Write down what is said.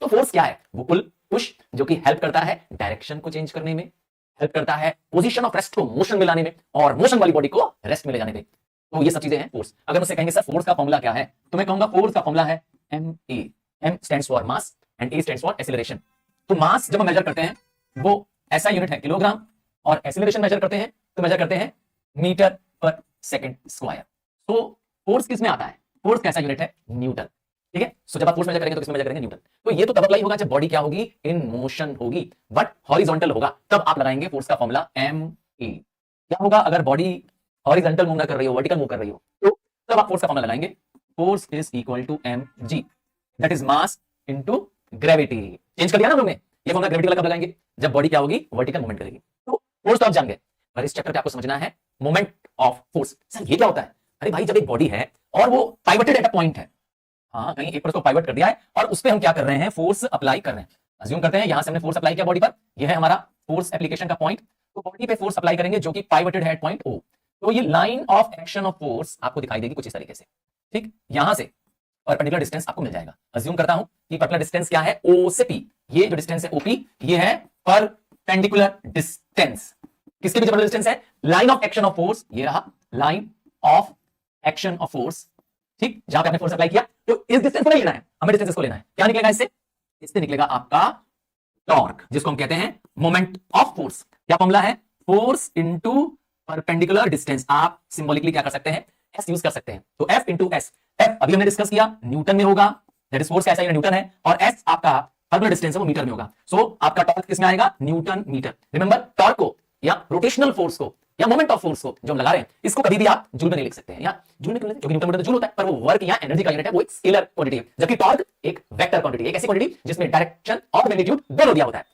तो फोर्स क्या है? वो पुल पुश जो कि हेल्प करता है डायरेक्शन को चेंज करने में, हेल्प करता है पोजीशन ऑफ रेस्ट को मोशन में लाने में और मोशन वाली बॉडी को रेस्ट में ले जाने में। तो ये सब चीजें हैं फोर्स। अगर मुझसे कहेंगे सर फोर्स का फॉर्मूला क्या है, तो मैं कहूंगा फोर्स का फॉर्मूला है ma। m stands for mass and a stands for acceleration. तो मास जब हम मेजर करते हैं वो ऐसा यूनिट है किलोग्राम, और एक्सीलरेशन मेजर करते हैं तो मेजर करते हैं मीटर पर सेकंड स्क्वायर। तो फोर्स किस में आता है? फोर्स कैसा यूनिट है? न्यूटन। ठीक है, सो जब आप फोर्स मेजर करेंगे तो किसमें मेजर करेंगे? न्यूटन। तो ये तो तब अप्लाई होगा जब बॉडी क्या होगी? इन मोशन होगी, बट हॉरिजॉन्टल होगा, तब आप लगाएंगे फोर्स का फॉर्मूला ma। क्या होगा अगर बॉडी हॉरिजॉन्टल मूव ना कर रही हो, वर्टिकल मूव कर रही हो, तो तब आप फोर्स का फॉर्मूला लगाएंगे force is equal to mg, that is mass into gravity. Change कर दिया ना हम लोगों ने, ये फॉर्मूला ग्रेविटी वाला कब लगाएंगे? जब बॉडी क्या होगी? वर्टिकल मूवमेंट करेगी। तो फोर्स तो आप जान गए, पर इस चैप्टर पे आपको समझना है मोमेंट ऑफ फोर्स। सर ये क्या होता है? अरे भाई जब एक बॉडी है और वो पाइवटेड एट अ पॉइंट है, हाँ कहीं एक पर उसको पाइवट कर दिया है और उस पे हम क्या कर रहे हैं? फोर्स अप्लाई कर रहे हैं। अज्यूम करते हैं यहां से हमने फोर्स अप्लाई किया बॉडी पर, यह है हमारा फोर्स एप्लीकेशन का पॉइंट। तो बॉडी पे फोर्स अप्लाई करेंगे जो कि पाइवटेड है एट पॉइंट O। तो ये line of action of force आपको दिखाई देगी कुछ इस तरीके से। ठीक, यहां से परपेंडिकुलर डिस्टेंस आपको मिल जाएगा। अज्यूम करता हूं कि परपेंडिकुलर डिस्टेंस क्या है? O से P। ये जो डिस्टेंस है OP, ये है परपेंडिकुलर डिस्टेंस। किसके बीच परपेंडिकुलर डिस्टेंस है? Line of action of force, ये रहा line of action of force. ठीक, जहां पे आपने फोर्स अप्लाई किया, तो इस डिस्टेंस को नहीं लेना है, हमें डिस्टेंस को लेना है। क्या निकलेगा इससे? इससे निकलेगा आपका टॉर्क, जिसको हम कहते हैं मोमेंट ऑफ फोर्स। क्या फॉर्मूला है? Force into perpendicular distance. आप सिंबॉलिकली क्या कर सकते हैं? एस यूज कर सकते हैं। तो एफ इंटू एस, एफ अभी हमने डिस्कस किया न्यूटन में होगा, दैट इज फोर्स कैसा है? न्यूटन है, और एस आपका परपेंडिकुलर डिस्टेंस है वो मीटर में होगा। सो आपका टॉर्क किसमें आएगा? Newton metre. रिमेंबर, टॉर्क को या रोटेशनल फोर्स को या मोमेंट ऑफ फोर्स को जो हम लगा रहे हैं, इसको कभी भी आप जूल में नहीं लिख सकते हैं, या जूल में क्यों लिखते हैं? क्योंकि न्यूटन मीटर तो जूल होता है, पर वो वर्क या एनर्जी का यूनिट है, वो एक स्केलर क्वांटिटी है, जबकि टॉर्क एक वेक्टर क्वांटिटी है, एक ऐसी क्वांटिटी जिसमें डायरेक्शन और मैग्नीट्यूड दोनों दिया होता है।